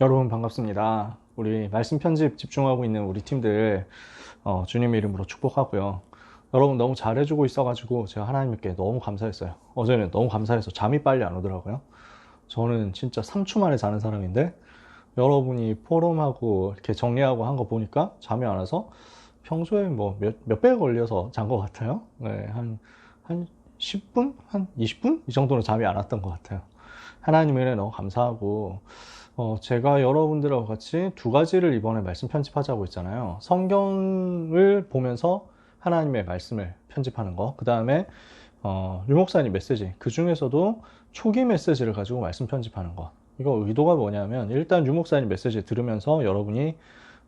여러분 반갑습니다. 우리 말씀 편집 집중하고 있는 우리 팀들 주님 이름으로 축복하고요. 여러분 너무 잘해주고 있어가지고 제가 하나님께 너무 감사했어요. 어제는 너무 감사해서 잠이 빨리 안 오더라고요. 저는 진짜 3초 만에 자는 사람인데 여러분이 포럼하고 이렇게 정리하고 한 거 보니까 잠이 안 와서 평소에 뭐 몇 배 걸려서 잔 것 같아요. 네, 한 10분? 한 20분? 이 정도는 잠이 안 왔던 것 같아요. 하나님 은혜 너무 감사하고 제가 여러분들하고 같이 두 가지를 이번에 말씀 편집하자고 했잖아요. 성경을 보면서 하나님의 말씀을 편집하는 거. 그 다음에 유목사님 메시지. 그 중에서도 초기 메시지를 가지고 말씀 편집하는 거. 이거 의도가 뭐냐면 일단 유목사님 메시지 들으면서 여러분이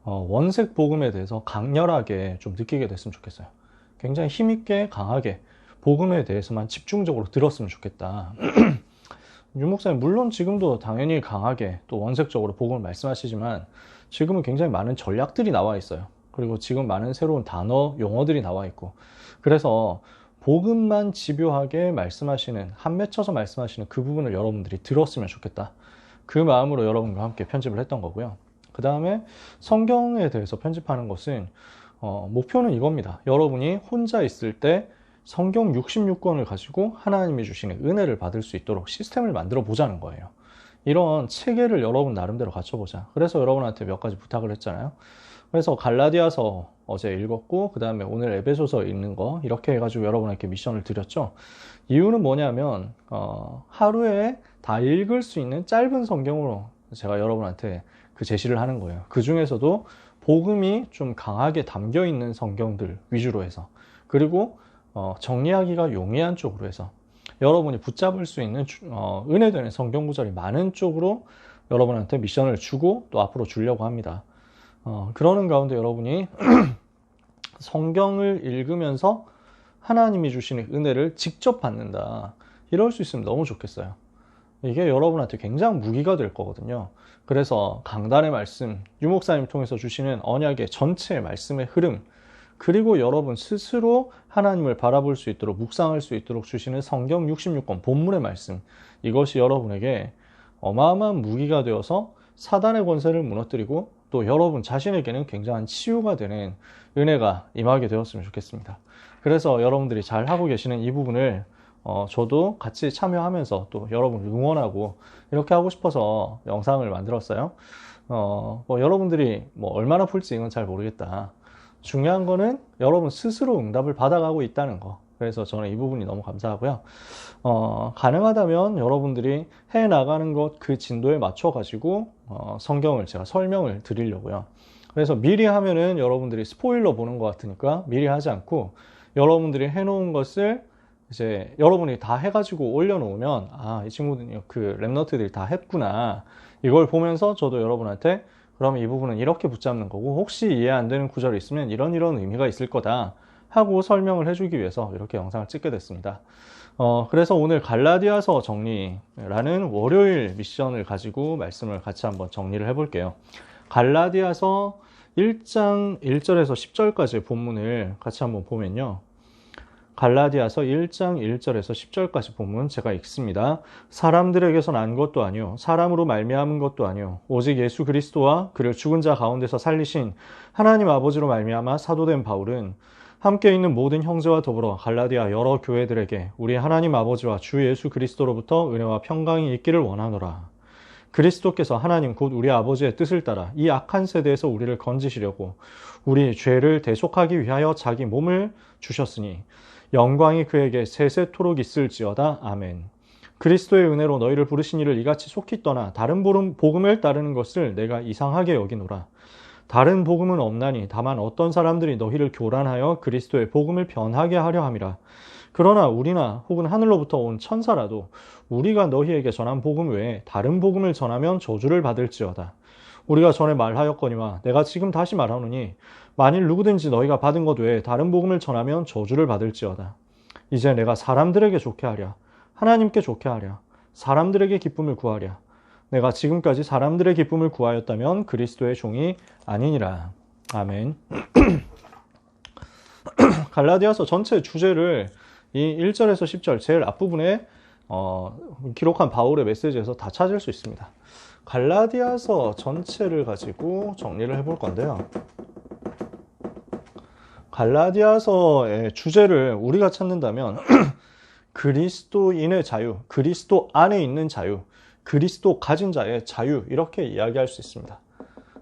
원색 복음에 대해서 강렬하게 좀 느끼게 됐으면 좋겠어요. 굉장히 힘있게 강하게 복음에 대해서만 집중적으로 들었으면 좋겠다. 유 목사님 물론 지금도 당연히 강하게 또 원색적으로 복음을 말씀하시지만 지금은 굉장히 많은 전략들이 나와 있어요. 그리고 지금 많은 새로운 단어, 용어들이 나와 있고 그래서 복음만 집요하게 말씀하시는 한 맺혀서 말씀하시는 그 부분을 여러분들이 들었으면 좋겠다. 그 마음으로 여러분과 함께 편집을 했던 거고요. 그 다음에 성경에 대해서 편집하는 것은 목표는 이겁니다. 여러분이 혼자 있을 때 성경 66권을 가지고 하나님이 주시는 은혜를 받을 수 있도록 시스템을 만들어 보자는 거예요. 이런 체계를 여러분 나름대로 갖춰보자. 그래서 여러분한테 몇 가지 부탁을 했잖아요. 그래서 갈라디아서 어제 읽었고 그 다음에 오늘 에베소서 읽는 거 이렇게 해가지고 여러분에게 미션을 드렸죠. 이유는 뭐냐면 하루에 다 읽을 수 있는 짧은 성경으로 제가 여러분한테 그 제시를 하는 거예요. 그 중에서도 복음이 좀 강하게 담겨 있는 성경들 위주로 해서 그리고 정리하기가 용이한 쪽으로 해서 여러분이 붙잡을 수 있는 은혜되는 성경 구절이 많은 쪽으로 여러분한테 미션을 주고 또 앞으로 주려고 합니다. 그러는 가운데 여러분이 성경을 읽으면서 하나님이 주시는 은혜를 직접 받는다. 이럴 수 있으면 너무 좋겠어요. 이게 여러분한테 굉장히 무기가 될 거거든요. 그래서 강단의 말씀, 유목사님 통해서 주시는 언약의 전체 말씀의 흐름, 그리고 여러분 스스로 하나님을 바라볼 수 있도록 묵상할 수 있도록 주시는 성경 66권 본문의 말씀, 이것이 여러분에게 어마어마한 무기가 되어서 사단의 권세를 무너뜨리고 또 여러분 자신에게는 굉장한 치유가 되는 은혜가 임하게 되었으면 좋겠습니다. 그래서 여러분들이 잘 하고 계시는 이 부분을 저도 같이 참여하면서 또 여러분을 응원하고 이렇게 하고 싶어서 영상을 만들었어요. 여러분들이 얼마나 풀지 이건 잘 모르겠다. 중요한 거는 여러분 스스로 응답을 받아가고 있다는 거. 그래서 저는 이 부분이 너무 감사하고요. 가능하다면 여러분들이 해 나가는 것 그 진도에 맞춰 가지고 성경을 제가 설명을 드리려고요. 그래서 미리 하면은 여러분들이 스포일러 보는 것 같으니까 미리 하지 않고 여러분들이 해놓은 것을 이제 여러분이 다 해가지고 올려놓으면 이 친구들이 그 랩너트들이 다 했구나. 이걸 보면서 저도 여러분한테 그러면 이 부분은 이렇게 붙잡는 거고 혹시 이해 안 되는 구절이 있으면 이런 의미가 있을 거다 하고 설명을 해주기 위해서 이렇게 영상을 찍게 됐습니다. 그래서 오늘 갈라디아서 정리라는 월요일 미션을 가지고 말씀을 같이 한번 정리를 해볼게요. 갈라디아서 1장 1절에서 10절까지의 본문을 같이 한번 보면요. 갈라디아서 1장 1절에서 10절까지 본문 제가 읽습니다. 사람들에게서 난 것도 아니요 사람으로 말미암은 것도 아니요 오직 예수 그리스도와 그를 죽은 자 가운데서 살리신 하나님 아버지로 말미암아 사도된 바울은 함께 있는 모든 형제와 더불어 갈라디아 여러 교회들에게 우리 하나님 아버지와 주 예수 그리스도로부터 은혜와 평강이 있기를 원하노라. 그리스도께서 하나님 곧 우리 아버지의 뜻을 따라 이 악한 세대에서 우리를 건지시려고 우리 죄를 대속하기 위하여 자기 몸을 주셨으니 영광이 그에게 세세토록 있을지어다. 아멘. 그리스도의 은혜로 너희를 부르신 이를 이같이 속히 떠나 다른 복음을 따르는 것을 내가 이상하게 여기노라. 다른 복음은 없나니 다만 어떤 사람들이 너희를 교란하여 그리스도의 복음을 변하게 하려 함이라. 그러나 우리나 혹은 하늘로부터 온 천사라도 우리가 너희에게 전한 복음 외에 다른 복음을 전하면 저주를 받을지어다. 우리가 전에 말하였거니와 내가 지금 다시 말하노니 만일 누구든지 너희가 받은 것 외에 다른 복음을 전하면 저주를 받을지어다. 이제 내가 사람들에게 좋게 하랴 하나님께 좋게 하랴 사람들에게 기쁨을 구하랴. 내가 지금까지 사람들의 기쁨을 구하였다면 그리스도의 종이 아니니라. 아멘. 갈라디아서 전체 주제를 이 1절에서 10절 제일 앞부분에 기록한 바울의 메시지에서 다 찾을 수 있습니다. 갈라디아서 전체를 가지고 정리를 해볼 건데요. 갈라디아서의 주제를 우리가 찾는다면 그리스도인의 자유, 그리스도 안에 있는 자유, 그리스도 가진 자의 자유, 이렇게 이야기할 수 있습니다.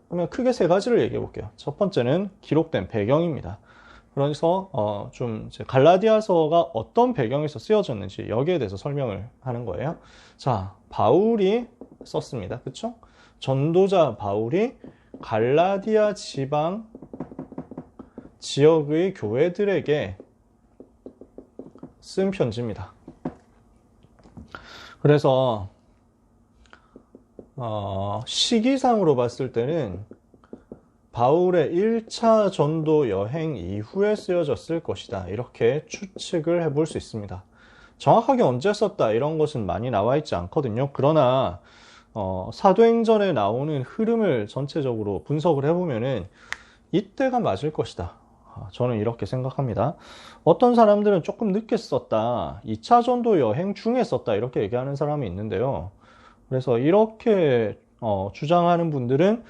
그러면 크게 세 가지를 얘기해 볼게요. 첫 번째는 기록된 배경입니다. 그래서 이제 갈라디아서가 어떤 배경에서 쓰여졌는지 여기에 대해서 설명을 하는 거예요. 자, 바울이 썼습니다. 그렇죠? 전도자 바울이 갈라디아 지방 지역의 교회들에게 쓴 편지입니다. 그래서 시기상으로 봤을 때는 바울의 1차 전도 여행 이후에 쓰여졌을 것이다. 이렇게 추측을 해볼 수 있습니다. 정확하게 언제 썼다 이런 것은 많이 나와 있지 않거든요. 그러나 사도행전에 나오는 흐름을 전체적으로 분석을 해보면은 이때가 맞을 것이다. 저는 이렇게 생각합니다. 어떤 사람들은 조금 늦게 썼다, 2차 전도 여행 중에 썼다 이렇게 얘기하는 사람이 있는데요. 그래서 이렇게 주장하는 분들은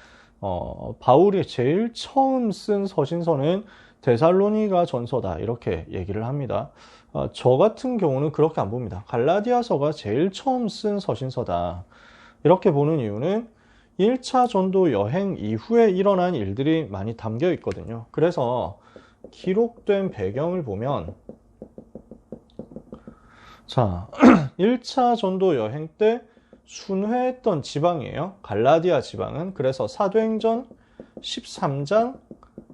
바울이 제일 처음 쓴 서신서는 데살로니가 전서다 이렇게 얘기를 합니다. 저 같은 경우는 그렇게 안 봅니다. 갈라디아서가 제일 처음 쓴 서신서다 이렇게 보는 이유는 1차 전도 여행 이후에 일어난 일들이 많이 담겨 있거든요. 그래서 기록된 배경을 보면, 자, 1차 전도 여행 때 순회했던 지방이에요. 갈라디아 지방은. 그래서 사도행전 13장,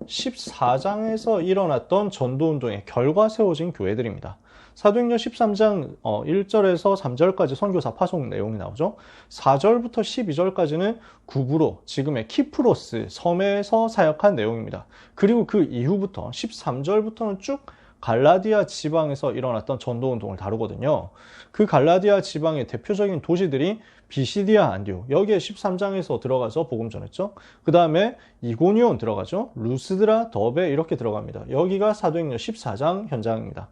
14장에서 일어났던 전도운동의 결과 세워진 교회들입니다. 사도행전 13장 1절에서 3절까지 선교사 파송 내용이 나오죠. 4절부터 12절까지는 구브로, 지금의 키프로스 섬에서 사역한 내용입니다. 그리고 그 이후부터 13절부터는 쭉 갈라디아 지방에서 일어났던 전도운동을 다루거든요. 그 갈라디아 지방의 대표적인 도시들이 비시디아, 안디옥, 여기에 13장에서 들어가서 복음 전했죠. 그 다음에 이고니온 들어가죠. 루스드라, 더베 이렇게 들어갑니다. 여기가 사도행전 14장 현장입니다.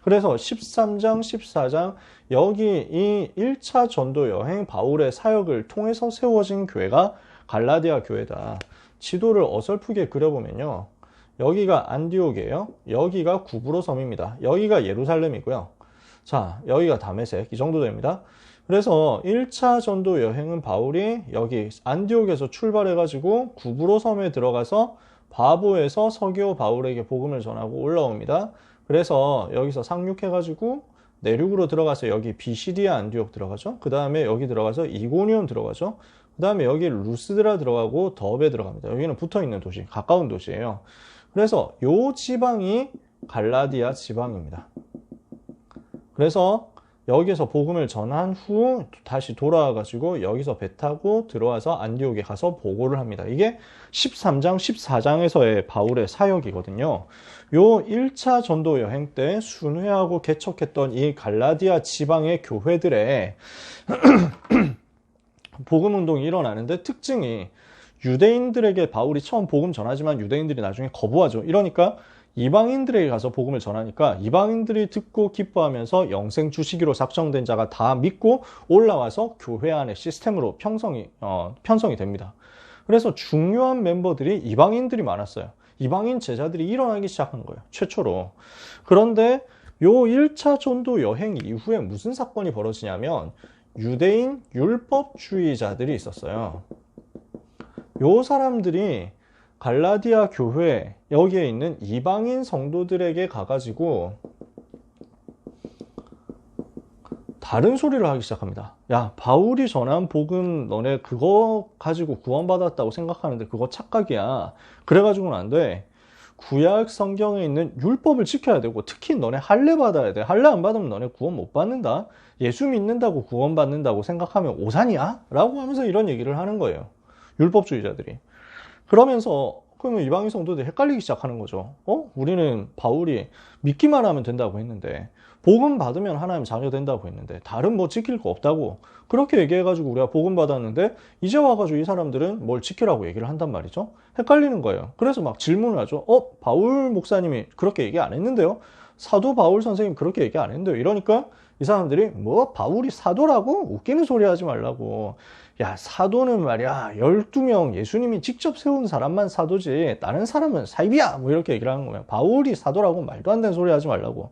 그래서 13장, 14장 여기 이 1차 전도 여행 바울의 사역을 통해서 세워진 교회가 갈라디아 교회다. 지도를 어설프게 그려보면요. 여기가 안디옥이에요. 여기가 구브로 섬입니다. 여기가 예루살렘이고요. 자, 여기가 다메섹, 이 정도 됩니다. 그래서 1차 전도 여행은 바울이 여기 안디옥에서 출발해가지고 구브로 섬에 들어가서 바보에서 서기오 바울에게 복음을 전하고 올라옵니다. 그래서 여기서 상륙해가지고 내륙으로 들어가서 여기 비시디아 안디옥 들어가죠. 그 다음에 여기 들어가서 이고니온 들어가죠. 그 다음에 여기 루스드라 들어가고 더베 들어갑니다. 여기는 붙어있는 도시, 가까운 도시예요. 그래서 요 지방이 갈라디아 지방입니다. 그래서 여기서 복음을 전한 후 다시 돌아와가지고 여기서 배 타고 들어와서 안디옥에 가서 보고를 합니다. 이게 13장, 14장에서의 바울의 사역이거든요. 요 1차 전도 여행 때 순회하고 개척했던 이 갈라디아 지방의 교회들의 복음 운동이 일어나는데 특징이 유대인들에게 바울이 처음 복음 전하지만 유대인들이 나중에 거부하죠. 이러니까 이방인들에게 가서 복음을 전하니까 이방인들이 듣고 기뻐하면서 영생 주시기로 작정된 자가 다 믿고 올라와서 교회 안의 시스템으로 편성이 됩니다. 그래서 중요한 멤버들이 이방인들이 많았어요. 이방인 제자들이 일어나기 시작한 거예요. 최초로. 그런데 요 1차 전도 여행 이후에 무슨 사건이 벌어지냐면 유대인 율법주의자들이 있었어요. 요 사람들이 갈라디아 교회 여기에 있는 이방인 성도들에게 가가지고 다른 소리를 하기 시작합니다. 야, 바울이 전한 복음 너네 그거 가지고 구원받았다고 생각하는데 그거 착각이야. 그래가지고는 안 돼. 구약 성경에 있는 율법을 지켜야 되고 특히 너네 할례 받아야 돼. 할례 안 받으면 너네 구원 못 받는다. 예수 믿는다고 구원 받는다고 생각하면 오산이야? 라고 하면서 이런 얘기를 하는 거예요. 율법주의자들이. 그러면서 그러면 이방인 성도들이 헷갈리기 시작하는 거죠. 우리는 바울이 믿기만 하면 된다고 했는데 복음 받으면 하나님 자녀 된다고 했는데 다른 뭐 지킬 거 없다고 그렇게 얘기해가지고 우리가 복음 받았는데 이제 와가지고 이 사람들은 뭘 지키라고 얘기를 한단 말이죠. 헷갈리는 거예요. 그래서 막 질문을 하죠. 바울 목사님이 그렇게 얘기 안 했는데요. 사도 바울 선생님 그렇게 얘기 안 했는데요. 이러니까 이 사람들이 뭐 바울이 사도라고? 웃기는 소리 하지 말라고. 야, 사도는 말이야 12명 예수님이 직접 세운 사람만 사도지 다른 사람은 사입이야 뭐 이렇게 얘기를 하는 거예요. 바울이 사도라고 말도 안 되는 소리 하지 말라고.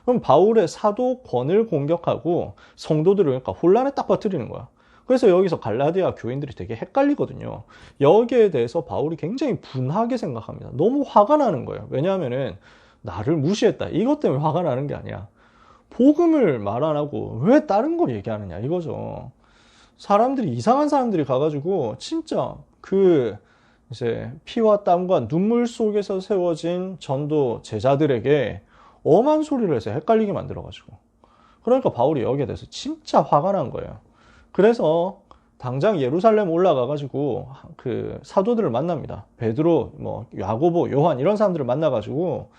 그럼 바울의 사도권을 공격하고 성도들을 그러니까 혼란에 딱 빠뜨리는 거야. 그래서 여기서 갈라디아 교인들이 되게 헷갈리거든요. 여기에 대해서 바울이 굉장히 분하게 생각합니다. 너무 화가 나는 거예요. 왜냐하면은 나를 무시했다. 이것 때문에 화가 나는 게 아니야. 복음을 말 안 하고 왜 다른 걸 얘기하느냐 이거죠. 사람들이 이상한 사람들이 가가지고 진짜 그 이제 피와 땀과 눈물 속에서 세워진 전도 제자들에게 엄한 소리를 해서 헷갈리게 만들어가지고 그러니까 바울이 여기에 대해서 진짜 화가 난 거예요. 그래서 당장 예루살렘 올라가가지고 그 사도들을 만납니다. 베드로, 뭐 야고보, 요한 이런 사람들을 만나가지고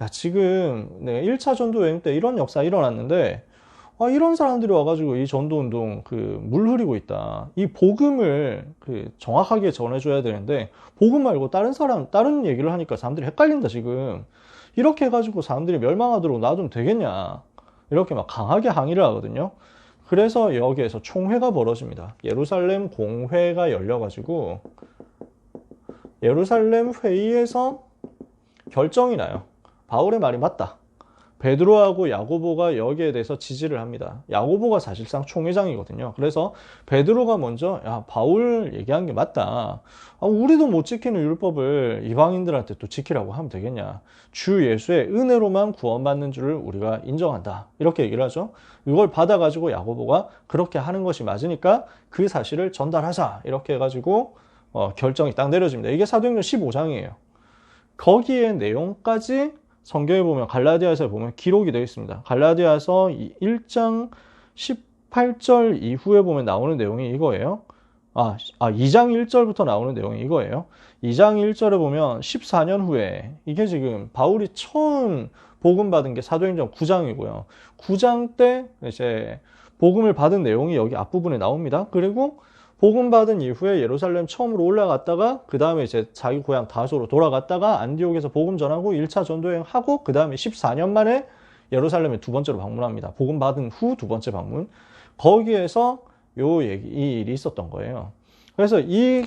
야 지금 1차 전도 여행 때 이런 역사 일어났는데 이런 사람들이 와가지고 이 전도운동 그 물 흐리고 있다. 이 복음을 그 정확하게 전해줘야 되는데 복음 말고 다른 얘기를 하니까 사람들이 헷갈린다 지금. 이렇게 해가지고 사람들이 멸망하도록 놔두면 되겠냐. 이렇게 막 강하게 항의를 하거든요. 그래서 여기에서 총회가 벌어집니다. 예루살렘 공회가 열려가지고 예루살렘 회의에서 결정이 나요. 바울의 말이 맞다. 베드로하고 야고보가 여기에 대해서 지지를 합니다. 야고보가 사실상 총회장이거든요. 그래서 베드로가 먼저 야 바울 얘기한 게 맞다. 우리도 못 지키는 율법을 이방인들한테 또 지키라고 하면 되겠냐. 주 예수의 은혜로만 구원받는 줄을 우리가 인정한다. 이렇게 얘기를 하죠. 이걸 받아가지고 야고보가 그렇게 하는 것이 맞으니까 그 사실을 전달하자. 이렇게 해가지고 결정이 딱 내려집니다. 이게 사도행전 15장이에요. 거기에 내용까지 성경에 보면 갈라디아서에 보면 기록이 되어 있습니다. 갈라디아서 1장 18절 이후에 보면 나오는 내용이 이거예요. 2장 1절부터 나오는 내용이 이거예요. 2장 1절에 보면 14년 후에 이게 지금 바울이 처음 복음 받은 게 사도행전 9장이고요. 9장 때 이제 복음을 받은 내용이 여기 앞부분에 나옵니다. 그리고 복음 받은 이후에 예루살렘 처음으로 올라갔다가 그 다음에 이제 자기 고향 다소로 돌아갔다가 안디옥에서 복음 전하고 1차 전도여행 하고 그 다음에 14년 만에 예루살렘에 두 번째로 방문합니다. 복음 받은 후 두 번째 방문. 거기에서 이 일이 있었던 거예요. 그래서 이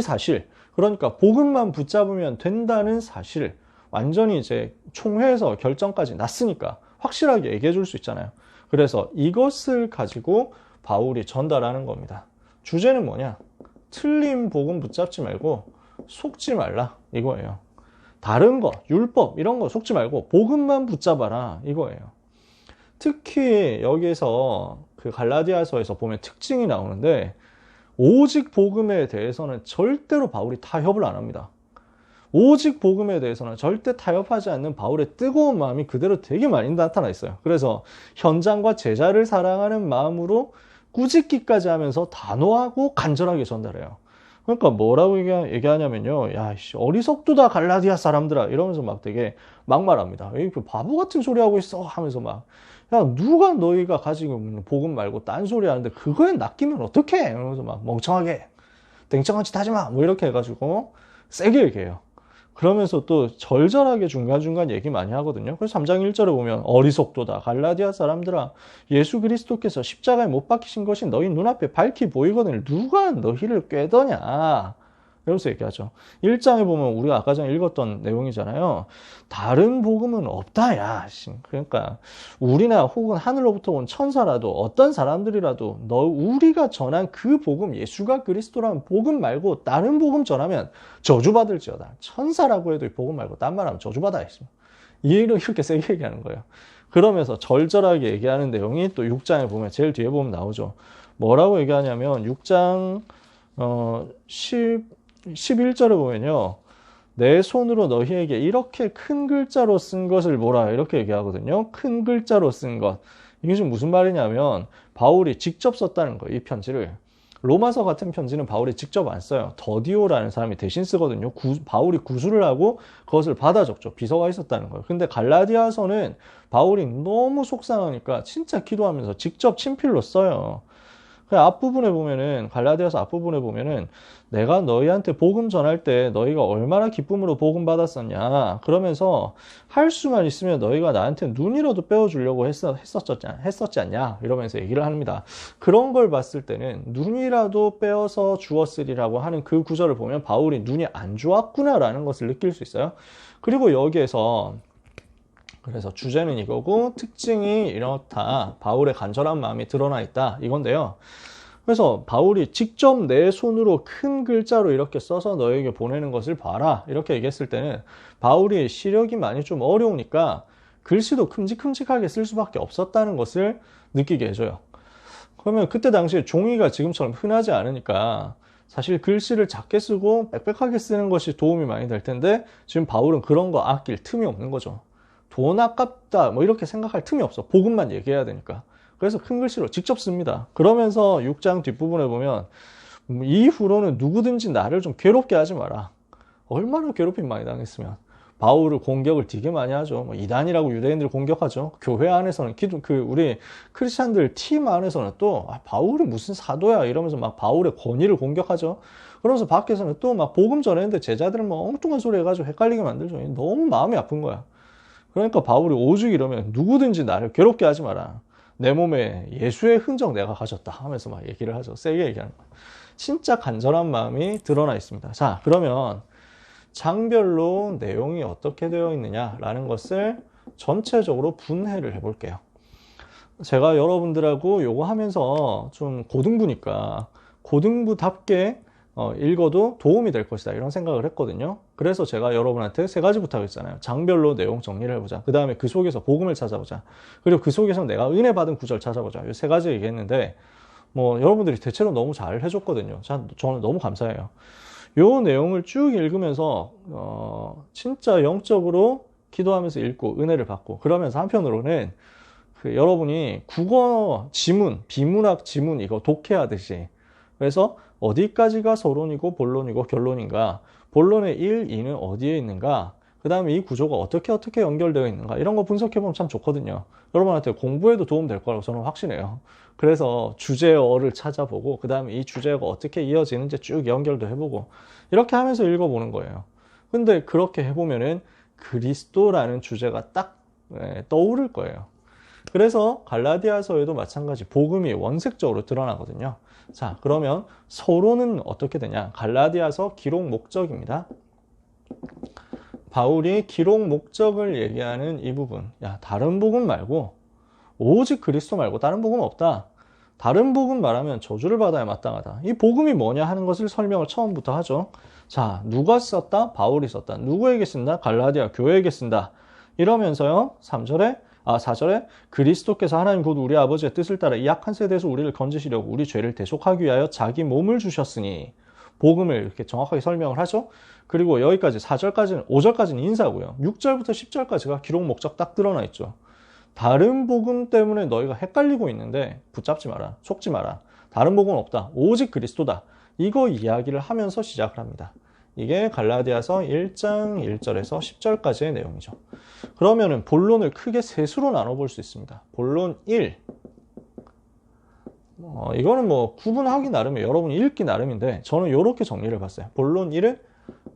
사실, 그러니까 복음만 붙잡으면 된다는 사실, 완전히 이제 총회에서 결정까지 났으니까 확실하게 얘기해 줄 수 있잖아요. 그래서 이것을 가지고 바울이 전달하는 겁니다. 주제는 뭐냐? 틀린 복음 붙잡지 말고 속지 말라 이거예요. 다른 거, 율법 이런 거 속지 말고 복음만 붙잡아라 이거예요. 특히 여기에서 그 갈라디아서에서 보면 특징이 나오는데 오직 복음에 대해서는 절대로 바울이 타협을 안 합니다. 오직 복음에 대해서는 절대 타협하지 않는 바울의 뜨거운 마음이 그대로 되게 많이 나타나 있어요. 그래서 현장과 제자를 사랑하는 마음으로 꾸짖기까지 하면서 단호하고 간절하게 전달해요. 그러니까 뭐라고 얘기하냐면요. 야, 어리석도다 갈라디아 사람들아 이러면서 막 되게 막말합니다. 이 바보 같은 소리 하고 있어 하면서 막 야, 누가 너희가 가지고 있는 복음 말고 딴 소리 하는데 그거에 낚이면 어떡해? 이러면서 막 멍청하게 땡청한 짓 하지 마. 뭐 이렇게 해가지고 세게 얘기해요. 그러면서 또 절절하게 중간중간 얘기 많이 하거든요. 그래서 3장 1절에 보면 어리석도다 갈라디아 사람들아 예수 그리스도께서 십자가에 못 박히신 것이 너희 눈앞에 밝히 보이거든 누가 너희를 꾀더냐 이러면서 얘기하죠. 1장에 보면 우리가 아까 전에 읽었던 내용이잖아요. 다른 복음은 없다 야. 그러니까 우리나 혹은 하늘로부터 온 천사라도 어떤 사람들이라도 우리가 전한 그 복음 예수가 그리스도라는 복음 말고 다른 복음 전하면 저주받을지어다. 천사라고 해도 복음 말고 딴 말하면 저주받아야 있습니다. 이렇게 세게 얘기하는 거예요. 그러면서 절절하게 얘기하는 내용이 또 6장에 보면 제일 뒤에 보면 나오죠. 뭐라고 얘기하냐면 6장 11절에 보면요. 내 손으로 너희에게 이렇게 큰 글자로 쓴 것을 보라 이렇게 얘기하거든요. 큰 글자로 쓴 것. 이게 지금 무슨 말이냐면 바울이 직접 썼다는 거예요. 이 편지를. 로마서 같은 편지는 바울이 직접 안 써요. 더디오라는 사람이 대신 쓰거든요. 바울이 구술을 하고 그것을 받아 적죠. 비서가 있었다는 거예요. 근데 갈라디아서는 바울이 너무 속상하니까 진짜 기도하면서 직접 친필로 써요. 그 앞부분에 보면은, 갈라디아서 앞부분에 보면은, 내가 너희한테 복음 전할 때 너희가 얼마나 기쁨으로 복음 받았었냐. 그러면서 할 수만 있으면 너희가 나한테 눈이라도 빼어주려고 했었지 않냐. 이러면서 얘기를 합니다. 그런 걸 봤을 때는 눈이라도 빼어서 주었으리라고 하는 그 구절을 보면 바울이 눈이 안 좋았구나라는 것을 느낄 수 있어요. 그리고 여기에서 그래서 주제는 이거고 특징이 이렇다. 바울의 간절한 마음이 드러나 있다. 이건데요. 그래서 바울이 직접 내 손으로 큰 글자로 이렇게 써서 너에게 보내는 것을 봐라. 이렇게 얘기했을 때는 바울이 시력이 많이 좀 어려우니까 글씨도 큼직큼직하게 쓸 수밖에 없었다는 것을 느끼게 해줘요. 그러면 그때 당시에 종이가 지금처럼 흔하지 않으니까 사실 글씨를 작게 쓰고 빽빽하게 쓰는 것이 도움이 많이 될 텐데 지금 바울은 그런 거 아낄 틈이 없는 거죠. 돈 아깝다 뭐 이렇게 생각할 틈이 없어. 복음만 얘기해야 되니까. 그래서 큰 글씨로 직접 씁니다. 그러면서 6장 뒷부분에 보면 이후로는 누구든지 나를 좀 괴롭게 하지 마라. 얼마나 괴롭힘 많이 당했으면. 바울을 공격을 되게 많이 하죠. 뭐 이단이라고 유대인들을 공격하죠. 교회 안에서는 우리 크리스찬들 팀 안에서는 또 바울이 무슨 사도야 이러면서 막 바울의 권위를 공격하죠. 그러면서 밖에서는 또 막 복음 전했는데 제자들은 뭐 엉뚱한 소리 해가지고 헷갈리게 만들죠. 너무 마음이 아픈 거야. 그러니까 바울이 오죽 이러면 누구든지 나를 괴롭게 하지 마라. 내 몸에 예수의 흔적 내가 가졌다 하면서 막 얘기를 하죠. 세게 얘기하는 거예요. 진짜 간절한 마음이 드러나 있습니다. 자, 그러면 장별로 내용이 어떻게 되어 있느냐라는 것을 전체적으로 분해를 해볼게요. 제가 여러분들하고 요거 하면서 좀 고등부니까 고등부답게 읽어도 도움이 될 것이다 이런 생각을 했거든요. 그래서 제가 여러분한테 세 가지 부탁했잖아요. 장별로 내용 정리를 해보자. 그 다음에 그 속에서 복음을 찾아보자. 그리고 그 속에서 내가 은혜 받은 구절 찾아보자. 이 세 가지 얘기했는데 뭐 여러분들이 대체로 너무 잘 해줬거든요. 저는 너무 감사해요. 요 내용을 쭉 읽으면서 진짜 영적으로 기도하면서 읽고 은혜를 받고 그러면서 한편으로는 여러분이 국어 지문, 비문학 지문 이거 독해하듯이 그래서 어디까지가 서론이고 본론이고 결론인가, 본론의 1, 2는 어디에 있는가, 그 다음에 이 구조가 어떻게 연결되어 있는가 이런 거 분석해보면 참 좋거든요. 여러분한테 공부에도 도움 될 거라고 저는 확신해요. 그래서 주제어를 찾아보고 그 다음에 이 주제어가 어떻게 이어지는지 쭉 연결도 해보고 이렇게 하면서 읽어보는 거예요. 근데 그렇게 해보면은 그리스도라는 주제가 딱 떠오를 거예요. 그래서 갈라디아서에도 마찬가지 복음이 원색적으로 드러나거든요. 자, 그러면 서론은 어떻게 되냐? 갈라디아서 기록 목적입니다. 바울이 기록 목적을 얘기하는 이 부분. 야, 다른 복음 말고 오직 그리스도 말고 다른 복음 없다. 다른 복음 말하면 저주를 받아야 마땅하다. 이 복음이 뭐냐 하는 것을 설명을 처음부터 하죠. 자, 누가 썼다? 바울이 썼다. 누구에게 쓴다? 갈라디아 교회에게 쓴다. 이러면서요. 4절에 그리스도께서 하나님 곧 우리 아버지의 뜻을 따라 이 악한 세대에서 우리를 건지시려고 우리 죄를 대속하기 위하여 자기 몸을 주셨으니 복음을 이렇게 정확하게 설명을 하죠. 그리고 여기까지 5절까지는 인사고요. 6절부터 10절까지가 기록 목적 딱 드러나 있죠. 다른 복음 때문에 너희가 헷갈리고 있는데 붙잡지 마라. 속지 마라. 다른 복음은 없다. 오직 그리스도다. 이거 이야기를 하면서 시작을 합니다. 이게 갈라디아서 1장 1절에서 10절까지의 내용이죠. 그러면은 본론을 크게 셋으로 나눠볼 수 있습니다. 본론 1. 이거는 뭐 구분하기 나름이에요. 여러분이 읽기 나름인데 저는 이렇게 정리를 봤어요. 본론 1은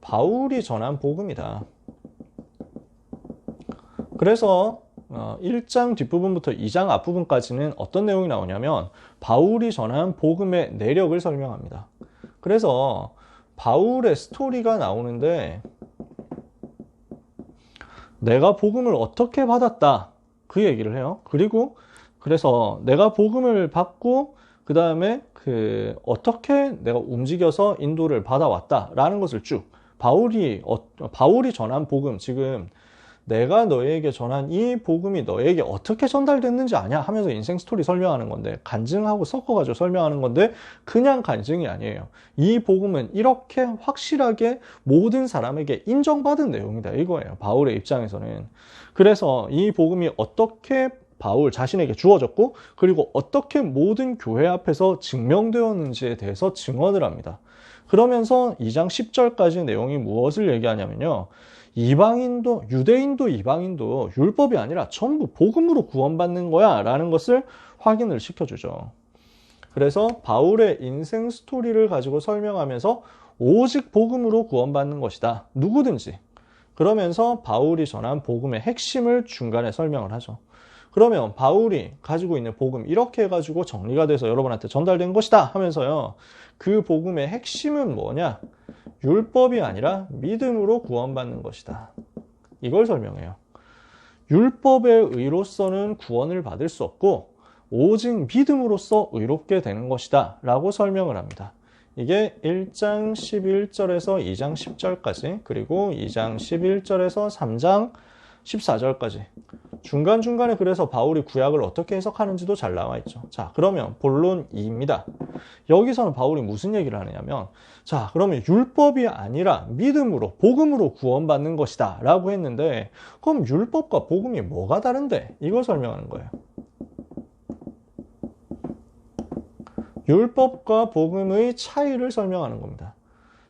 바울이 전한 복음이다. 그래서 1장 뒷부분부터 2장 앞부분까지는 어떤 내용이 나오냐면 바울이 전한 복음의 내력을 설명합니다. 그래서 바울의 스토리가 나오는데 내가 복음을 어떻게 받았다 그 얘기를 해요. 그래서 내가 복음을 받고 그 다음에 어떻게 내가 움직여서 인도를 받아왔다라는 것을 쭉 바울이 전한 복음 지금 내가 너에게 전한 이 복음이 너에게 어떻게 전달됐는지 아냐 하면서 인생 스토리 설명하는 건데 간증하고 섞어가지고 설명하는 건데 그냥 간증이 아니에요. 이 복음은 이렇게 확실하게 모든 사람에게 인정받은 내용이다 이거예요. 바울의 입장에서는. 그래서 이 복음이 어떻게 바울 자신에게 주어졌고 그리고 어떻게 모든 교회 앞에서 증명되었는지에 대해서 증언을 합니다. 그러면서 2장 10절까지 내용이 무엇을 얘기하냐면요. 유대인도 이방인도 율법이 아니라 전부 복음으로 구원받는 거야 라는 것을 확인을 시켜주죠. 그래서 바울의 인생 스토리를 가지고 설명하면서 오직 복음으로 구원받는 것이다. 누구든지. 그러면서 바울이 전한 복음의 핵심을 중간에 설명을 하죠. 그러면 바울이 가지고 있는 복음 이렇게 해가지고 정리가 돼서 여러분한테 전달된 것이다 하면서요. 그 복음의 핵심은 뭐냐? 율법이 아니라 믿음으로 구원받는 것이다. 이걸 설명해요. 율법의 의로서는 구원을 받을 수 없고 오직 믿음으로써 의롭게 되는 것이다 라고 설명을 합니다. 이게 1장 11절에서 2장 10절까지 그리고 2장 11절에서 3장 14절까지 중간중간에 그래서 바울이 구약을 어떻게 해석하는지도 잘 나와 있죠. 자, 그러면 본론 2입니다. 여기서는 바울이 무슨 얘기를 하느냐면 자, 그러면 율법이 아니라 믿음으로 복음으로 구원받는 것이다 라고 했는데 그럼 율법과 복음이 뭐가 다른데? 이걸 설명하는 거예요. 율법과 복음의 차이를 설명하는 겁니다.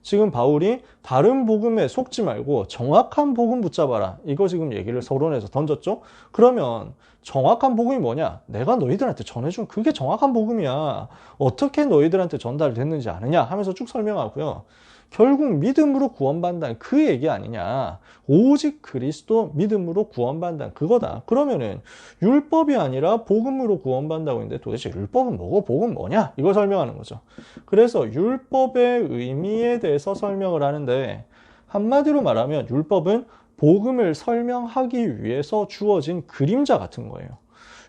지금 바울이 다른 복음에 속지 말고 정확한 복음 붙잡아라. 이거 지금 얘기를 서론에서 던졌죠? 그러면 정확한 복음이 뭐냐? 내가 너희들한테 전해준 그게 정확한 복음이야. 어떻게 너희들한테 전달됐는지 아느냐? 하면서 쭉 설명하고요. 결국 믿음으로 구원받는다는 그 얘기 아니냐. 오직 그리스도 믿음으로 구원받는다는 그거다. 그러면은 율법이 아니라 복음으로 구원받는다고 했는데 도대체 율법은 뭐고 복음은 뭐냐? 이걸 설명하는 거죠. 그래서 율법의 의미에 대해서 설명을 하는데 한마디로 말하면 율법은 복음을 설명하기 위해서 주어진 그림자 같은 거예요.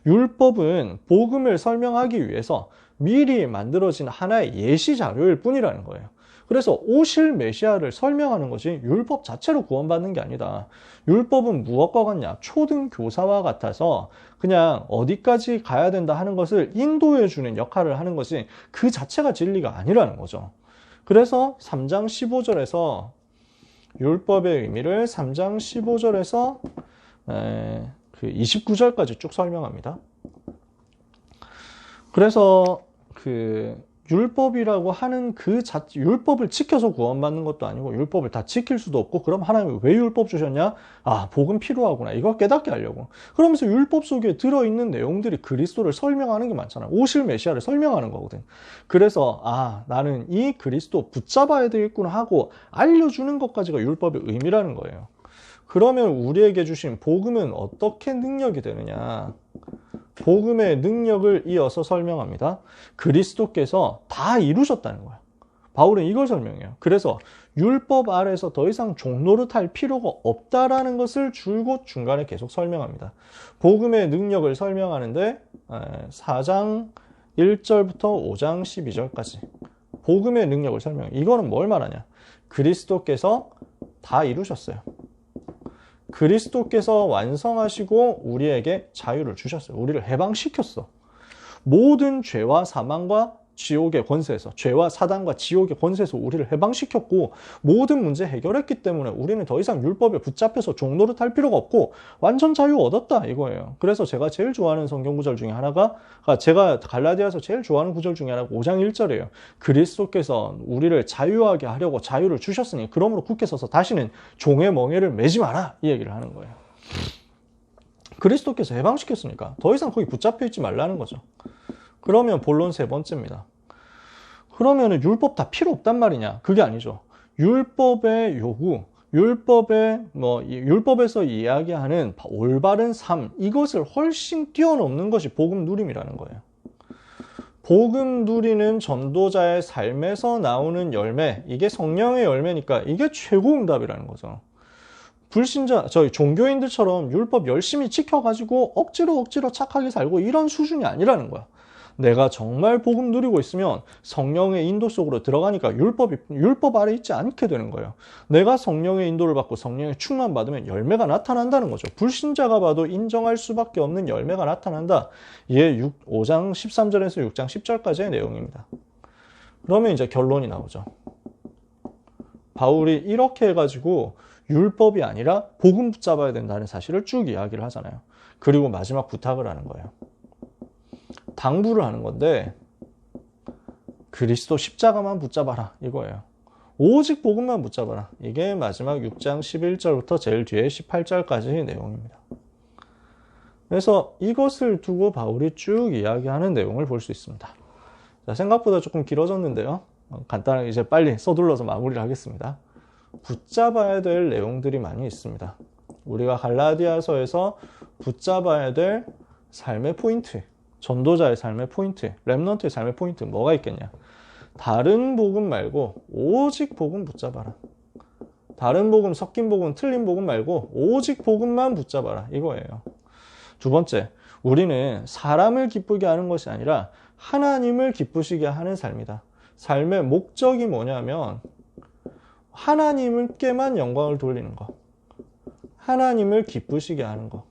율법은 복음을 설명하기 위해서 미리 만들어진 하나의 예시 자료일 뿐이라는 거예요. 그래서 오실 메시아를 설명하는 것이 율법 자체로 구원받는 게 아니다. 율법은 무엇과 같냐? 초등교사와 같아서 그냥 어디까지 가야 된다 하는 것을 인도해 주는 역할을 하는 것이 그 자체가 진리가 아니라는 거죠. 그래서 3장 15절에서 율법의 의미를 3장 15절에서 그 29절까지 쭉 설명합니다. 그래서 그 율법이라고 하는 그 율법을 지켜서 구원받는 것도 아니고 율법을 다 지킬 수도 없고 그럼 하나님이 왜 율법 주셨냐? 아, 복음 필요하구나. 이거 깨닫게 하려고. 그러면서 율법 속에 들어있는 내용들이 그리스도를 설명하는 게 많잖아요. 오실 메시아를 설명하는 거거든. 그래서 아, 나는 이 그리스도 붙잡아야 되겠구나 하고 알려주는 것까지가 율법의 의미라는 거예요. 그러면 우리에게 주신 복음은 어떻게 능력이 되느냐? 복음의 능력을 이어서 설명합니다. 그리스도께서 다 이루셨다는 거예요. 바울은 이걸 설명해요. 그래서 율법 아래에서 더 이상 종노릇할 필요가 없다라는 것을 줄곧 중간에 계속 설명합니다. 복음의 능력을 설명하는데 4장 1절부터 5장 12절까지 복음의 능력을 설명해요. 이거는 뭘 말하냐? 그리스도께서 다 이루셨어요. 그리스도께서 완성하시고 우리에게 자유를 주셨어요. 우리를 해방시켰어. 모든 죄와 사망과 지옥의 권세에서, 죄와 사단과 지옥의 권세에서 우리를 해방시켰고 모든 문제 해결했기 때문에 우리는 더 이상 율법에 붙잡혀서 종노릇할 필요가 없고 완전 자유 얻었다 이거예요. 그래서 제가 제일 좋아하는 성경 구절 중에 하나가 제가 갈라디아서 제일 좋아하는 구절 중에 하나가 5장 1절이에요. 그리스도께서 우리를 자유하게 하려고 자유를 주셨으니 그러므로 굳게 서서 다시는 종의 멍에를 매지 마라 이 얘기를 하는 거예요. 그리스도께서 해방시켰으니까 더 이상 거기 붙잡혀 있지 말라는 거죠. 그러면 본론 세 번째입니다. 그러면 율법 다 필요 없단 말이냐? 그게 아니죠. 율법의 요구, 율법에서 이야기하는 올바른 삶, 이것을 훨씬 뛰어넘는 것이 복음 누림이라는 거예요. 복음 누리는 전도자의 삶에서 나오는 열매, 이게 성령의 열매니까 이게 최고 응답이라는 거죠. 저희 종교인들처럼 율법 열심히 지켜가지고 억지로 착하게 살고 이런 수준이 아니라는 거야. 내가 정말 복음 누리고 있으면 성령의 인도 속으로 들어가니까 율법 아래 있지 않게 되는 거예요. 내가 성령의 인도를 받고 성령의 충만 받으면 열매가 나타난다는 거죠. 불신자가 봐도 인정할 수밖에 없는 열매가 나타난다. 이게 5장 13절에서 6장 10절까지의 내용입니다. 그러면 이제 결론이 나오죠. 바울이 이렇게 해가지고 율법이 아니라 복음 붙잡아야 된다는 사실을 쭉 이야기를 하잖아요. 그리고 마지막 부탁을 하는 거예요. 당부를 하는 건데 그리스도 십자가만 붙잡아라 이거예요. 오직 복음만 붙잡아라. 이게 마지막 6장 11절부터 제일 뒤에 18절까지의 내용입니다. 그래서 이것을 두고 바울이 쭉 이야기하는 내용을 볼 수 있습니다. 자, 생각보다 조금 길어졌는데요. 간단하게 이제 빨리 서둘러서 마무리를 하겠습니다. 붙잡아야 될 내용들이 많이 있습니다. 우리가 갈라디아서에서 붙잡아야 될 삶의 포인트, 전도자의 삶의 포인트, 렘넌트의 삶의 포인트 뭐가 있겠냐? 다른 복음 말고 오직 복음 붙잡아라. 다른 복음, 섞인 복음, 틀린 복음 말고 오직 복음만 붙잡아라. 이거예요. 두 번째, 우리는 사람을 기쁘게 하는 것이 아니라 하나님을 기쁘시게 하는 삶이다. 삶의 목적이 뭐냐면 하나님께만 영광을 돌리는 것. 하나님을 기쁘시게 하는 것.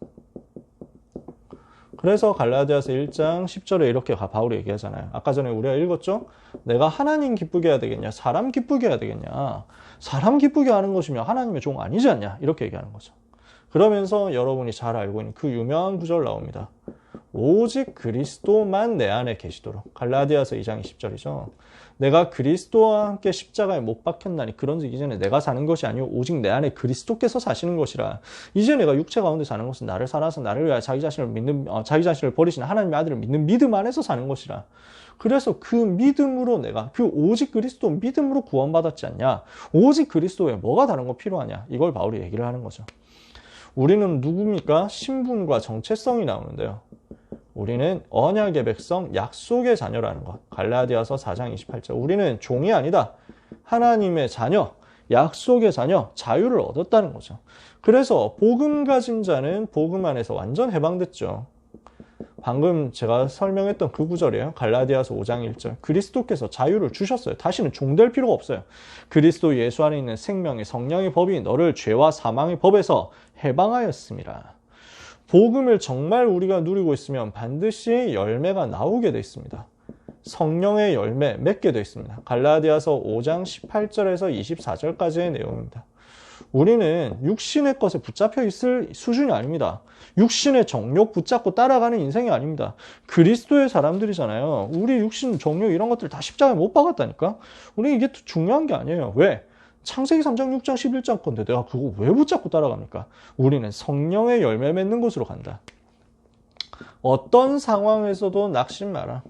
그래서 갈라디아서 1장 10절에 이렇게 바울이 얘기하잖아요. 아까 전에 우리가 읽었죠? 내가 하나님 기쁘게 해야 되겠냐? 사람 기쁘게 해야 되겠냐? 사람 기쁘게 하는 것이면 하나님의 종 아니지 않냐? 이렇게 얘기하는 거죠. 그러면서 여러분이 잘 알고 있는 그 유명한 구절 나옵니다. 오직 그리스도만 내 안에 계시도록. 갈라디아서 2장 20절이죠. 내가 그리스도와 함께 십자가에 못 박혔나니 그런즉 이제는 내가 사는 것이 아니오 오직 내 안에 그리스도께서 사시는 것이라. 이제 내가 육체 가운데 사는 것은 나를 살아서 나를 위하여 자기 자신을 버리시는 하나님의 아들을 믿는 믿음 안에서 사는 것이라. 그래서 그 믿음으로 내가 그 오직 그리스도 믿음으로 구원받았지 않냐. 오직 그리스도에 뭐가 다른 거 필요하냐. 이걸 바울이 얘기를 하는 거죠. 우리는 누굽니까? 신분과 정체성이 나오는데요. 우리는 언약의 백성, 약속의 자녀라는 것. 갈라디아서 4장 28절. 우리는 종이 아니다. 하나님의 자녀, 약속의 자녀, 자유를 얻었다는 거죠. 그래서 복음 가진 자는 복음 안에서 완전 해방됐죠. 방금 제가 설명했던 그 구절이에요. 갈라디아서 5장 1절. 그리스도께서 자유를 주셨어요. 다시는 종될 필요가 없어요. 그리스도 예수 안에 있는 생명의 성령의 법이 너를 죄와 사망의 법에서 해방하였습니다. 복음을 정말 우리가 누리고 있으면 반드시 열매가 나오게 되어 있습니다. 성령의 열매 맺게 되어 있습니다. 갈라디아서 5장 18절에서 24절까지의 내용입니다. 우리는 육신의 것에 붙잡혀 있을 수준이 아닙니다. 육신의 정욕 붙잡고 따라가는 인생이 아닙니다. 그리스도의 사람들이잖아요. 우리 육신, 정욕 이런 것들 다 십자가에 못 박았다니까. 우리 이게 중요한 게 아니에요. 왜? 창세기 3장, 6장, 11장 건데 내가 그거 왜 붙잡고 따라갑니까? 우리는 성령의 열매 맺는 곳으로 간다. 어떤 상황에서도 낙심 마라.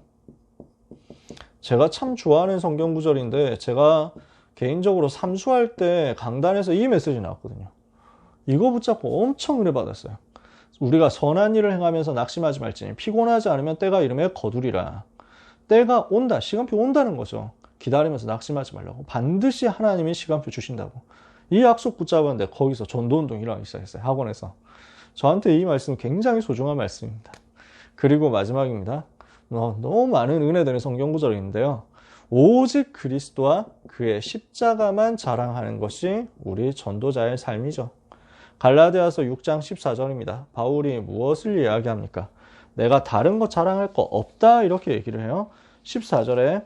제가 참 좋아하는 성경 구절인데 제가 개인적으로 삼수할 때 강단에서 이 메시지 나왔거든요. 이거 붙잡고 엄청 은혜 받았어요. 우리가 선한 일을 행하면서 낙심하지 말지니 피곤하지 않으면 때가 이르면 거두리라. 때가 온다. 시간표 온다는 거죠. 기다리면서 낙심하지 말라고. 반드시 하나님이 시간표 주신다고. 이 약속 붙잡았는데 거기서 전도운동 일어나기 시작했어요. 학원에서. 저한테 이 말씀 굉장히 소중한 말씀입니다. 그리고 마지막입니다. 너무 많은 은혜되는 성경 구절이 있는데요. 오직 그리스도와 그의 십자가만 자랑하는 것이 우리 전도자의 삶이죠. 갈라디아서 6장 14절입니다. 바울이 무엇을 이야기합니까? 내가 다른 거 자랑할 거 없다 이렇게 얘기를 해요. 14절에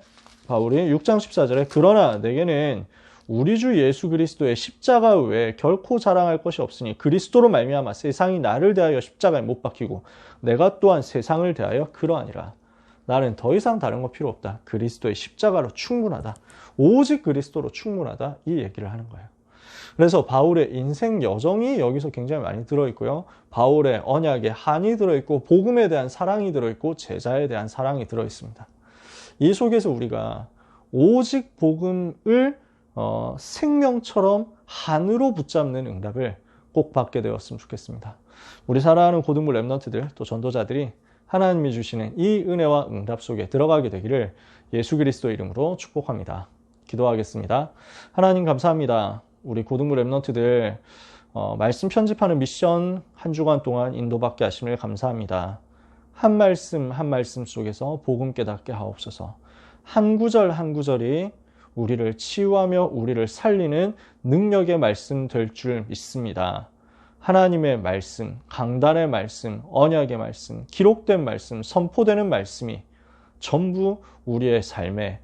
바울이 6장 14절에 그러나 내게는 우리 주 예수 그리스도의 십자가 외에 결코 자랑할 것이 없으니 그리스도로 말미암아 세상이 나를 대하여 십자가에 못 박히고 내가 또한 세상을 대하여 그러하니라. 나는 더 이상 다른 거 필요 없다. 그리스도의 십자가로 충분하다. 오직 그리스도로 충분하다. 이 얘기를 하는 거예요. 그래서 바울의 인생 여정이 여기서 굉장히 많이 들어있고요. 바울의 언약에 한이 들어있고 복음에 대한 사랑이 들어있고 제자에 대한 사랑이 들어있습니다. 이 속에서 우리가 오직 복음을 생명처럼 한으로 붙잡는 응답을 꼭 받게 되었으면 좋겠습니다. 우리 사랑하는 고등부 렘넌트들 또 전도자들이 하나님이 주시는 이 은혜와 응답 속에 들어가게 되기를 예수 그리스도 이름으로 축복합니다. 기도하겠습니다. 하나님 감사합니다. 우리 고등부 렘넌트들 말씀 편집하는 미션 한 주간 동안 인도받게 하심을 감사합니다. 한 말씀 한 말씀 속에서 복음 깨닫게 하옵소서. 한 구절 한 구절이 우리를 치유하며 우리를 살리는 능력의 말씀 될 줄 믿습니다. 하나님의 말씀, 강단의 말씀, 언약의 말씀, 기록된 말씀, 선포되는 말씀이 전부 우리의 삶에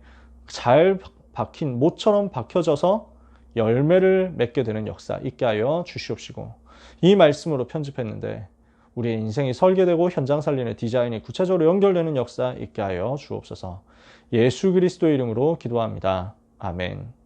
잘 박힌 못처럼 박혀져서 열매를 맺게 되는 역사 있게 하여 주시옵시고 이 말씀으로 편집했는데 우리의 인생이 설계되고 현장 살리는 디자인이 구체적으로 연결되는 역사 있게 하여 주옵소서. 예수 그리스도의 이름으로 기도합니다. 아멘.